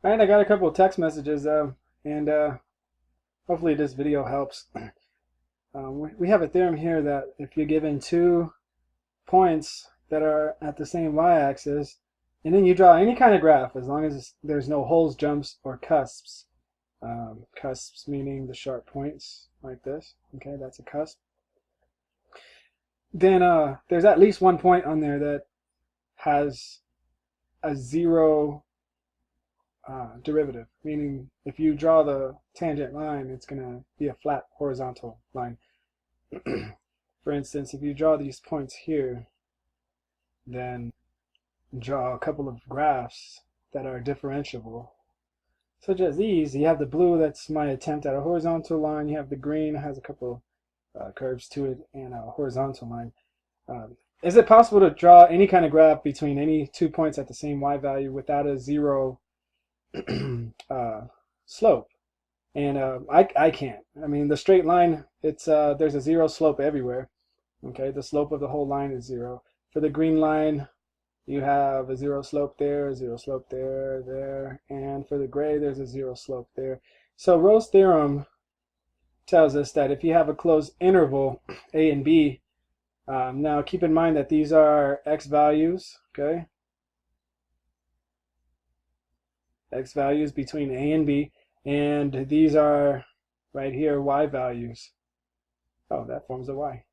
All right, I got a couple of text messages, and hopefully this video helps. We have a theorem here that if you're given two points that are at the same y-axis, and then you draw any kind of graph, as long as there's no holes, jumps, or cusps. Cusps meaning the sharp points like this. Okay, that's a cusp. Then there's at least one point on there that has a zero derivative, meaning if you draw the tangent line, it's going to be a flat horizontal line. For instance, if you draw these points here, then draw a couple of graphs that are differentiable, such as these. You have the blue, that's my attempt at a horizontal line. You have the green, has a couple curves to it, and a horizontal line. Is it possible to draw any kind of graph between any 2 points at the same y value without a zero slope? And I can't. I mean, the straight line, it's there's a zero slope everywhere. Okay, the slope of the whole line is zero. For the green line, you have a zero slope there, a zero slope there, there, and for the gray, there's a zero slope there. So Rolle's theorem tells us that if you have a closed interval, a and b, now keep in mind that these are x values, okay? X values between a and b, and these are right here y values. Oh, that forms a y.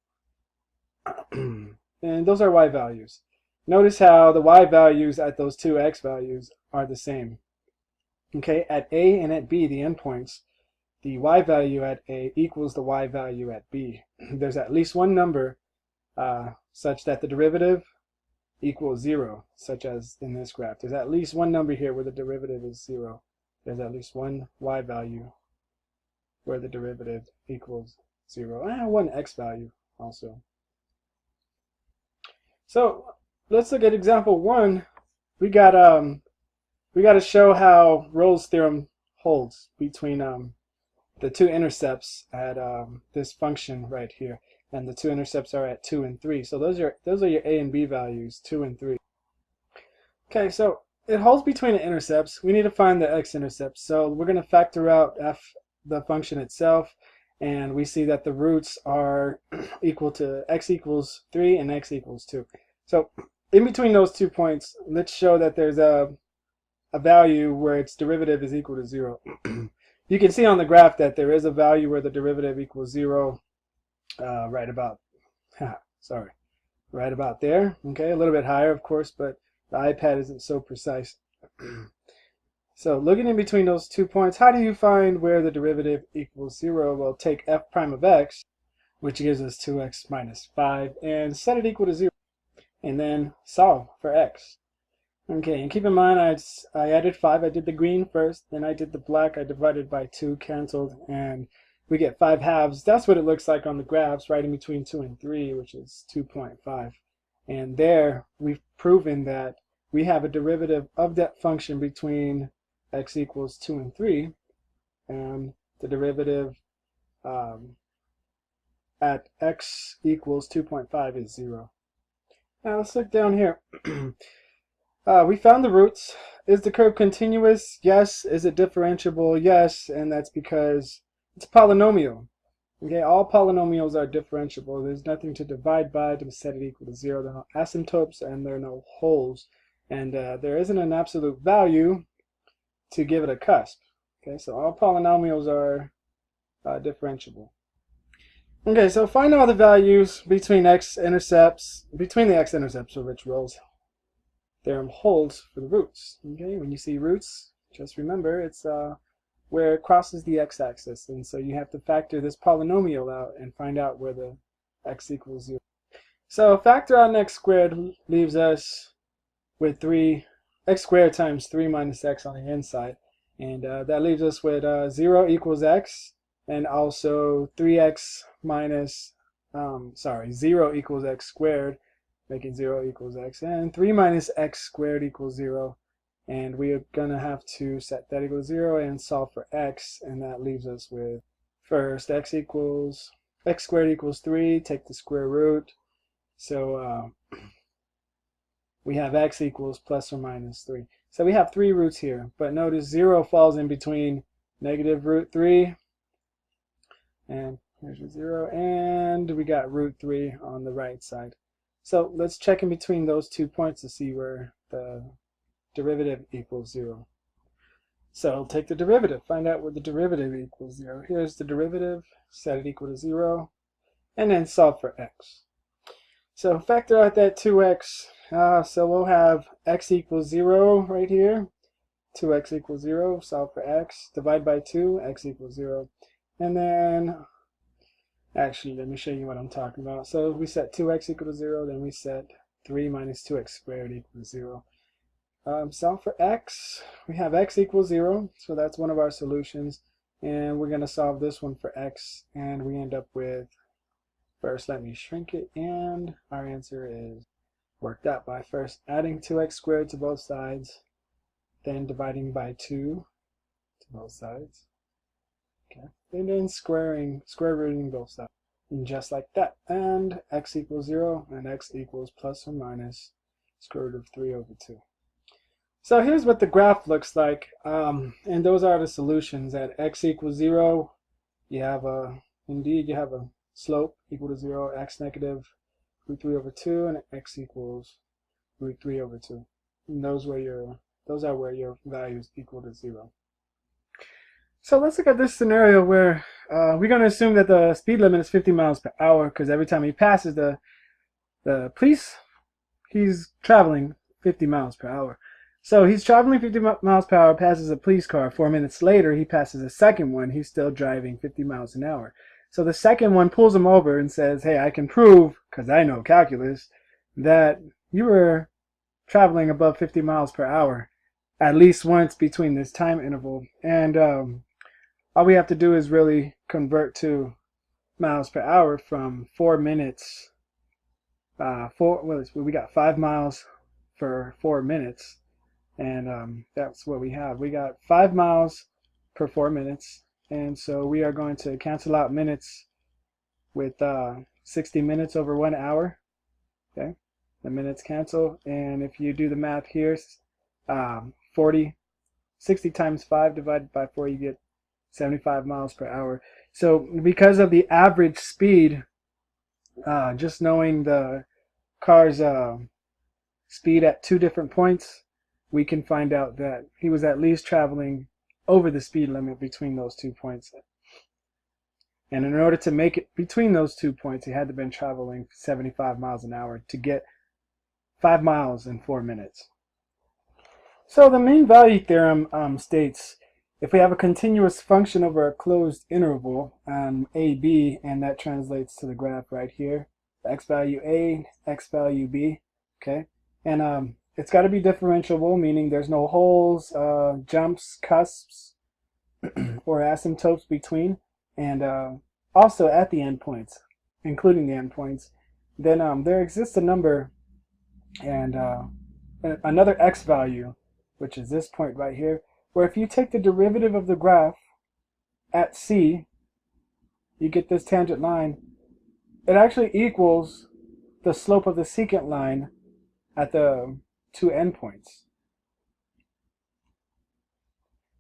And those are y values. Notice how the y values at those two x values are the same. Okay, at a and at b, the endpoints, the y value at a equals the y value at b. There's at least one number such that the derivative equals 0, such as in this graph. There's at least one number here where the derivative is 0. There's at least one y value where the derivative equals 0, and one x value also. So let's look at example 1. We got to show how Rolle's theorem holds between the two intercepts at this function right here, and the two intercepts are at 2 and 3. So those are your a and b values, 2 and 3. Okay, so it holds between the intercepts. We need to find the x-intercepts. So we're going to factor out the function itself, and we see that the roots are equal to x equals 3 and x equals 2. So in between those 2 points, let's show that there's a value where its derivative is equal to 0. You can see on the graph that there is a value where the derivative equals 0 right about there. Okay, a little bit higher, of course, but the iPad isn't so precise. So looking in between those 2 points, how do you find where the derivative equals 0? Well, take f prime of x, which gives us 2x minus 5, and set it equal to 0, and then solve for x. Okay, and keep in mind I added 5. I did the green first, then I did the black. I divided by 2, canceled, and we get 5 halves. That's what it looks like on the graphs, right in between 2 and 3, which is 2.5. And there we've proven that we have a derivative of that function between x equals 2 and 3, and the derivative at x equals 2.5 is 0. Now let's look down here. We found the roots. Is the curve continuous? Yes. Is it differentiable? Yes. And that's because it's a polynomial. Okay, all polynomials are differentiable. There's nothing to divide by to set it equal to 0. There are no asymptotes and there are no holes. And there isn't an absolute value to give it a cusp. Okay, so all polynomials are differentiable. Okay, so find all the values between the x-intercepts for which Rolle's theorem holds for the roots. Okay, when you see roots, just remember it's where it crosses the x-axis, and so you have to factor this polynomial out and find out where the x equals 0. So factor out x squared leaves us with x squared times 3 minus x on the inside, and that leaves us with 0 equals x, and also 3x minus 0 equals x squared, making 0 equals x, and 3 minus x squared equals 0, and we are going to have to set that equal to 0 and solve for x, and that leaves us with first x squared equals 3, take the square root, so we have x equals plus or minus 3. So we have 3 roots here, but notice 0 falls in between negative root 3, and here's your 0, and we got root 3 on the right side. So let's check in between those 2 points to see where the derivative equals 0. So take the derivative, find out where the derivative equals 0. Here's the derivative, set it equal to 0, and then solve for x. So factor out that 2x, so we'll have x equals 0 right here, 2x equals 0, solve for x, divide by 2, x equals 0. And then, actually, let me show you what I'm talking about. So we set 2x equal to 0, then we set 3 minus 2x squared equals 0. Solve for x, we have x equals 0, so that's one of our solutions. And we're going to solve this one for x, and we end up with, first let me shrink it, and our answer is worked out by first adding 2x squared to both sides, then dividing by 2 to both sides, okay, and then square rooting both sides, and just like that. And x equals 0, and x equals plus or minus square root of 3 over 2. So here's what the graph looks like, and those are the solutions. At x equals 0, you have a slope equal to 0, x negative root 3 over 2, and x equals root 3 over 2. And those are where your values equal to 0. So let's look at this scenario where we're going to assume that the speed limit is 50 miles per hour, because every time he passes the police, he's traveling 50 miles per hour. So he's traveling 50 miles per hour, passes a police car. 4 minutes later, he passes a second one. He's still driving 50 miles an hour. So the second one pulls him over and says, hey, I can prove, because I know calculus, that you were traveling above 50 miles per hour at least once between this time interval. And all we have to do is really convert to miles per hour from 4 minutes. We got 5 miles for 4 minutes. And that's what we have. We got 5 miles per 4 minutes. And so we are going to cancel out minutes with 60 minutes over 1 hour. Okay, the minutes cancel. And if you do the math here, 60 times 5 divided by 4, you get 75 miles per hour. So because of the average speed, just knowing the car's speed at 2 different points, we can find out that he was at least traveling over the speed limit between those 2 points. And in order to make it between those 2 points, he had to have been traveling 75 miles an hour to get 5 miles in 4 minutes. So the mean value theorem states if we have a continuous function over a closed interval, AB, and that translates to the graph right here, x value A, x value B, okay, and it's got to be differentiable, meaning there's no holes, jumps, cusps, or asymptotes between, and also at the endpoints, including the endpoints. Then there exists a number and another x value, which is this point right here, where if you take the derivative of the graph at C, you get this tangent line. It actually equals the slope of the secant line at the 2 endpoints.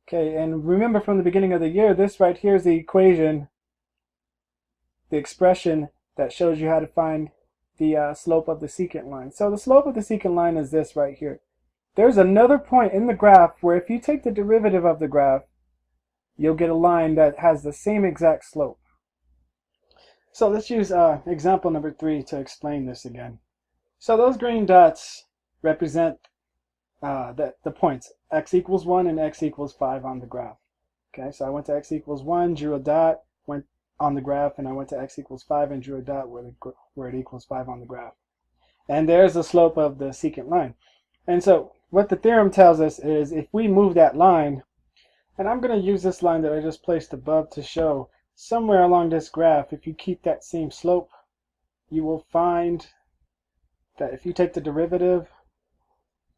Okay, and remember from the beginning of the year, this right here is the equation, the expression that shows you how to find the slope of the secant line. So the slope of the secant line is this right here. There's another point in the graph where if you take the derivative of the graph, you'll get a line that has the same exact slope. So let's use example number 3 to explain this again. So those green dots represent the points x equals 1 and x equals 5 on the graph. Okay, so I went to x equals 1, drew a dot, went on the graph, and I went to x equals 5 and drew a dot where it equals 5 on the graph. And there's the slope of the secant line. And so what the theorem tells us is if we move that line, and I'm going to use this line that I just placed above to show somewhere along this graph, if you keep that same slope, you will find that if you take the derivative,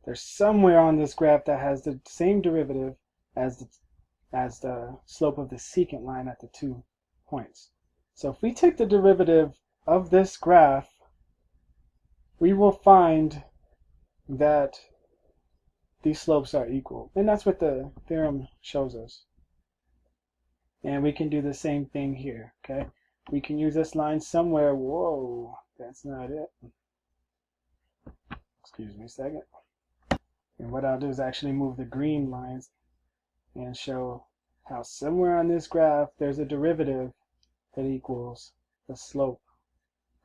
there's somewhere on this graph that has the same derivative as the slope of the secant line at the 2 points. So if we take the derivative of this graph, we will find that these slopes are equal. And that's what the theorem shows us. And we can do the same thing here, okay? We can use this line somewhere. Whoa, that's not it. Excuse me a second. And what I'll do is actually move the green lines and show how somewhere on this graph there's a derivative that equals the slope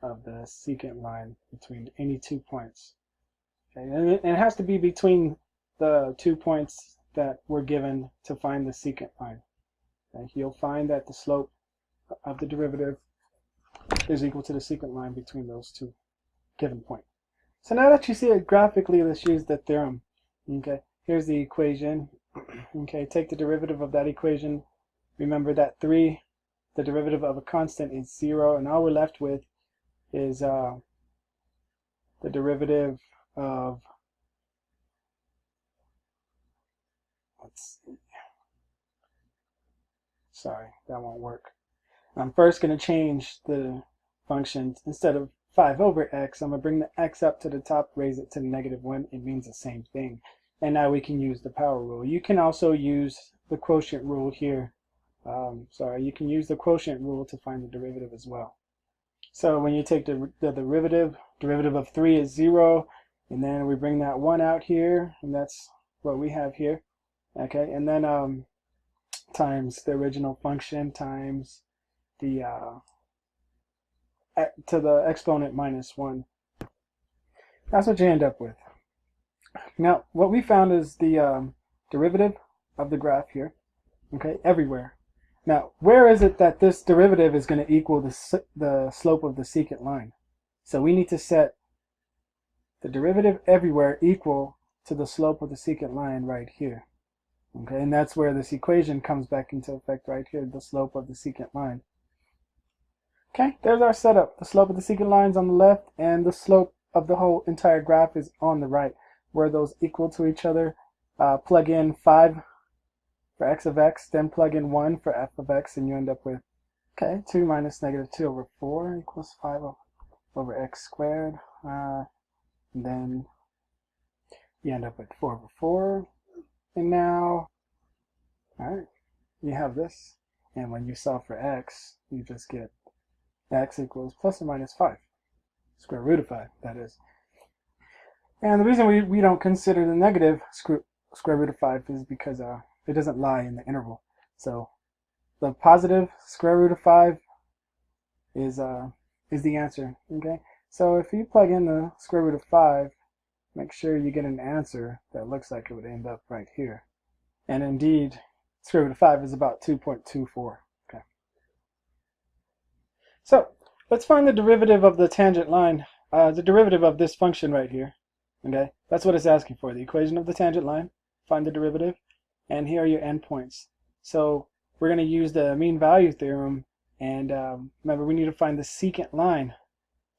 of the secant line between any 2 points. Okay? And it has to be between the 2 points that were given to find the secant line. Okay? You'll find that the slope of the derivative is equal to the secant line between those two given points. So now that you see it graphically, let's use the theorem. Okay, here's the equation. Okay, take the derivative of that equation. Remember that 3, the derivative of a constant is 0, and all we're left with is the derivative of, let's see, sorry, that won't work. I'm first going to change the function. Instead of 5 over x, I'm going to bring the x up to the top, raise it to the -1. It means the same thing. And now we can use the power rule. You can also use the quotient rule here. You can use the quotient rule to find the derivative as well. So when you take the derivative of 3 is 0, and then we bring that 1 out here, and that's what we have here. Okay, and then times the original function times the to the exponent -1. That's what you end up with. Now, what we found is the derivative of the graph here, okay, everywhere. Now, where is it that this derivative is going to equal the slope of the secant line? So we need to set the derivative everywhere equal to the slope of the secant line right here. Okay, and that's where this equation comes back into effect right here, the slope of the secant line. Okay, there's our setup. The slope of the secant line is on the left, and the slope of the whole entire graph is on the right. Where those equal to each other, plug in 5 for x of x, then plug in 1 for f of x, and you end up with, okay, 2 minus -2 over 4 equals 5 over x squared. And then you end up with 4 over 4. And now, all right, you have this. And when you solve for x, you just get x equals plus or minus 5. Square root of 5, that is. And the reason we don't consider the negative square root of 5 is because it doesn't lie in the interval. So the positive square root of 5 is the answer. Okay. So if you plug in the square root of 5, make sure you get an answer that looks like it would end up right here. And indeed, square root of 5 is about 2.24. Okay. So let's find the derivative of the tangent line, the derivative of this function right here. Okay, that's what it's asking for, the equation of the tangent line, find the derivative, and here are your endpoints. So we're going to use the mean value theorem, and remember we need to find the secant line,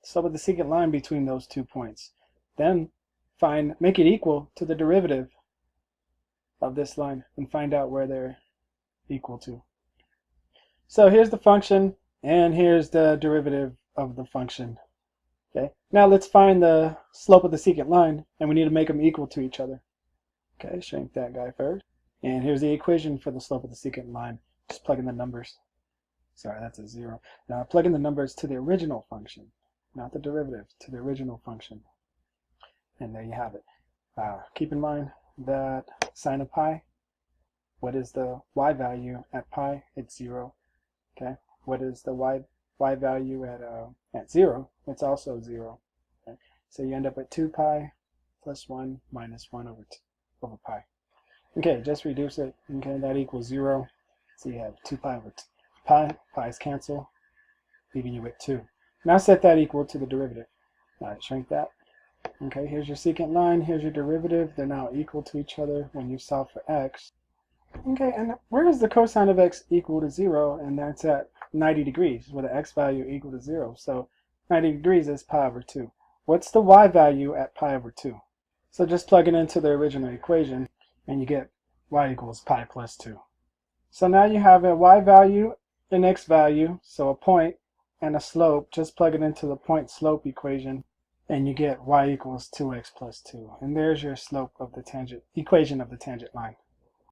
the slope of the secant line between those 2 points. Then make it equal to the derivative of this line and find out where they're equal to. So here's the function, and here's the derivative of the function. Okay, now let's find the slope of the secant line, and we need to make them equal to each other. Okay, shrink that guy first. And here's the equation for the slope of the secant line. Just plug in the numbers. Sorry, that's a 0. Now plug in the numbers to the original function, not the derivative, to the original function. And there you have it. Keep in mind that sine of pi, what is the y value at pi? It's 0. Okay, what is the y value at 0? It's also 0. Okay? So you end up at 2 pi plus 1 minus 1 over pi. Okay, just reduce it. Okay, that equals 0. So you have 2 pi over pi. Pi's cancel, leaving you with 2. Now set that equal to the derivative. All right, shrink that. Okay, here's your secant line. Here's your derivative. They're now equal to each other when you solve for x. Okay, and where is the cosine of x equal to 0? And that's at 90 degrees, with the x value equal to 0. So 90 degrees is pi over 2. What's the y value at pi over 2? So just plug it into the original equation, and you get y equals pi plus 2. So now you have a y value, an x value, so a point, and a slope. Just plug it into the point slope equation, and you get y equals 2x plus 2. And there's your slope of the tangent, equation of the tangent line.